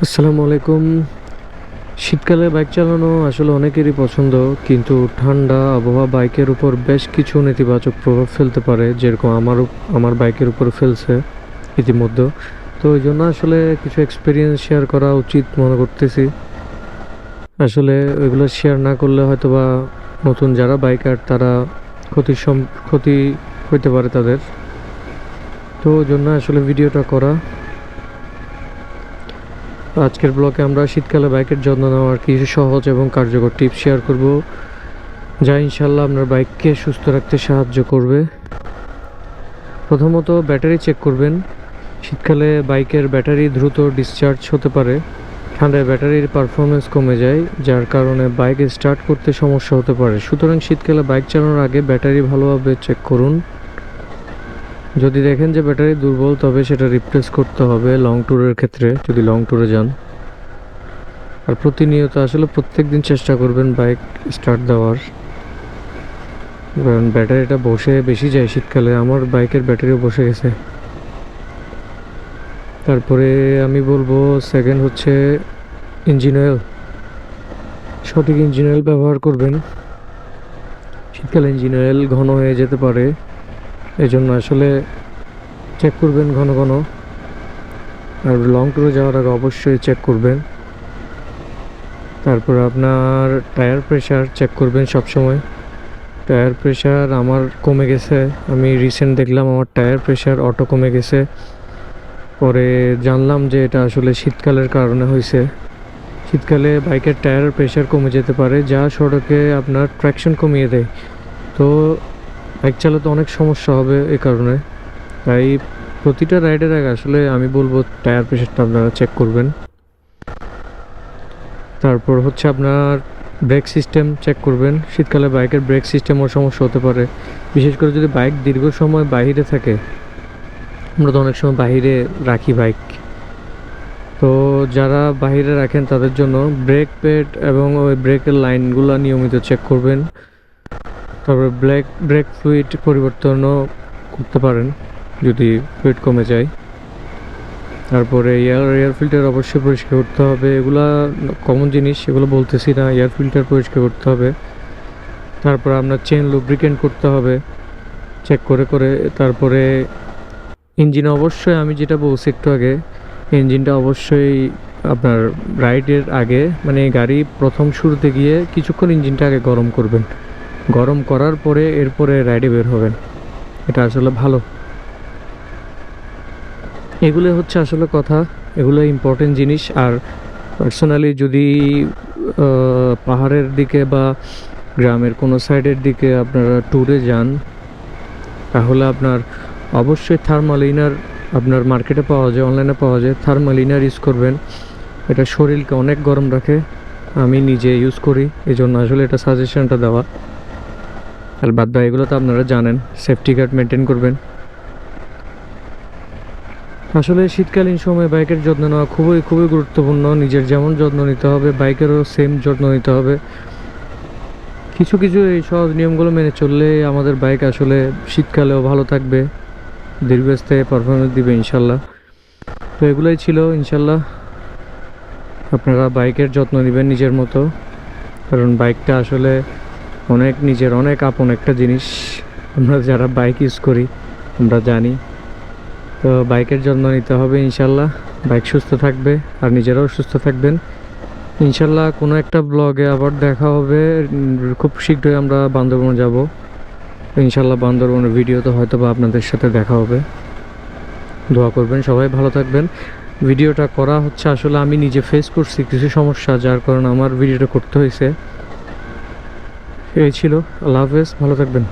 আসসালামু আলাইকুম। শীতকালে বাইক চালানো আসলে অনেকেরই পছন্দ, কিন্তু ঠান্ডা আবহাওয়া বাইকের উপর বেশ কিছু নেতিবাচক প্রভাব ফেলতে পারে, যেরকম আমার বাইকের উপর ফেলছে ইতিমধ্যে। তো ওই জন্য আসলে কিছু এক্সপিরিয়েন্স শেয়ার করা উচিত মনে করতেছি। আসলে ওইগুলো শেয়ার না করলে হয়তো বা নতুন যারা বাইকার তারা ক্ষতি হইতে পারে তাদের। তো ওই জন্য আসলে ভিডিওটা করা। আজকের ব্লগে আমরা শীতকালে বাইকের যত্ন নেওয়ার কিছু সহজ এবং কার্যকর টিপস শেয়ার করব, যা ইনশাল্লাহ আপনার বাইককে সুস্থ রাখতে সাহায্য করবে। প্রথমত ব্যাটারি চেক করবেন। শীতকালে বাইকের ব্যাটারি দ্রুত ডিসচার্জ হতে পারে। ঠান্ডায় ব্যাটারির পারফরমেন্স কমে যায়, যার কারণে বাইক স্টার্ট করতে সমস্যা হতে পারে। সুতরাং শীতকালে বাইক চালানোর আগে ব্যাটারি ভালোভাবে চেক করুন। যদি দেখেন যে ব্যাটারি দুর্বল, তবে সেটা রিপ্লেস করতে হবে লং ট্যুরের ক্ষেত্রে, যদি লং ট্যুরে যান। আর প্রতিনিয়ত আসলে প্রত্যেক দিন চেষ্টা করবেন বাইক স্টার্ট দেওয়ার, কারণ ব্যাটারিটা বসে বেশি যায় শীতকালে। আমার বাইকের ব্যাটারিও বসে গেছে। তারপরে আমি বলবো সেকেন্ড হচ্ছে ইঞ্জিন অয়েল। সঠিক ইঞ্জিন অয়েল ব্যবহার করবেন। শীতকালে ইঞ্জিন অয়েল ঘন হয়ে যেতে পারে, এজন্য আসলে চেক করবেন ঘন ঘন। আর লং ট্যুরে যাওয়ার আগে অবশ্যই চেক করবেন। তারপর আপনার টায়ার প্রেশার চেক করবেন সবসময়। টায়ার প্রেশার আমার কমে গেছে, আমি রিসেন্ট দেখলাম আমার টায়ার প্রেশার অটো কমে গেছে। পরে জানলাম যে এটা আসলে শীতকালের কারণে হয়েছে। শীতকালে বাইকের টায়ার প্রেশার কমে যেতে পারে, যা সড়কে আপনার ট্র্যাকশন কমিয়ে দেয়। তো বাইক চালাতে অনেক সমস্যা হবে এ কারণে। তাই প্রতিটা রাইডের আগে আসলে আমি বলবো টায়ার প্রেশারটা আপনারা চেক করবেন। তারপর হচ্ছে আপনার ব্রেক সিস্টেম চেক করবেন। শীতকালে বাইকের ব্রেক সিস্টেমও সমস্যা হতে পারে, বিশেষ করে যদি বাইক দীর্ঘ সময় বাইরে থাকে। আমরা তো অনেক সময় বাইরে রাখি বাইক, তো যারা বাইরে রাখেন তাদের জন্য ব্রেক প্যাড এবং ওই ব্রেকের লাইনগুলো নিয়মিত চেক করবেন। তারপরে ব্রেক ফ্লুইড পরিবর্তনও করতে পারেন যদি ফ্লুইড কমে যায়। তারপরে এয়ার ফিল্টার অবশ্যই পরিষ্কার করতে হবে। এগুলা কমন জিনিস, এগুলো বলতেছি না। এয়ার ফিল্টার পরিষ্কার করতে হবে। তারপর আপনার চেন লুব্রিকেন্ট করতে হবে চেক করে করে। তারপরে ইঞ্জিন অবশ্যই, আমি যেটা বলছি একটু আগে, ইঞ্জিনটা অবশ্যই আপনার রাইডের আগে, মানে গাড়ি প্রথম শুরুতে গিয়ে কিছুক্ষণ ইঞ্জিনটা আগে গরম করবেন। গরম করার পরে এরপরে রাইডে বের হবেন, এটা আসলে ভালো। এগুলো হচ্ছে আসলে কথা, এগুলো ইম্পর্টেন্ট জিনিস। আর পার্সোনালি যদি পাহাড়ের দিকে বা গ্রামের কোনো সাইডের দিকে আপনারা ট্যুরে যান, তাহলে আপনার অবশ্যই থার্মাল ইনার, আপনার মার্কেটে পাওয়া যায়, অনলাইনে পাওয়া যায়, থার্মাল ইনার ইউজ করবেন। এটা শরীরকে অনেক গরম রাখে। আমি নিজে ইউজ করি, এই জন্য আসলে এটা সাজেশনটা দেওয়া। আর বাদ বাকি এগুলো তো আপনারা জানেন। সেফটি গার্ড মেনটেন করবেন। আসলে শীতকালীন সময় বাইকের যত্ন নেওয়া খুবই খুবই গুরুত্বপূর্ণ। নিজের যেমন যত্ন নিতে হবে, বাইকেরও সেম যত্ন নিতে হবে। কিছু কিছু এই সহজ নিয়মগুলো মেনে চললে আমাদের বাইক আসলে শীতকালেও ভালো থাকবে, দীর্ঘস্থায়ী পারফরমেন্স দিবে ইনশাল্লাহ। তো এগুলোই ছিল। ইনশাল্লাহ আপনারা বাইকের যত্ন নেবেন নিজের মতো, কারণ বাইকটা আসলে অনেক আপন একটা জিনিস। আমরা যারা বাইক ইউজ করি আমরা জানি। তো বাইকের যত্ন নিতে হবে ইনশাল্লাহ। বাইক সুস্থ থাকবে আর নিজেরাও সুস্থ থাকবেন ইনশাল্লাহ। কোনো একটা ব্লগে আবার দেখা হবে। খুব শীঘ্রই আমরা বান্দরবন যাব ইনশাল্লাহ। বান্দরবনের ভিডিওতে হয়তো বা আপনাদের সাথে দেখা হবে। দোয়া করবেন, সবাই ভালো থাকবেন। ভিডিওটা করা হচ্ছে আসলে আমি নিজে ফেস করছি কিছু সমস্যা, যার কারণে আমার ভিডিওটা করতে হয়েছে। এই ছিল। আল্লাহ হাফেজ, ভালো থাকবেন।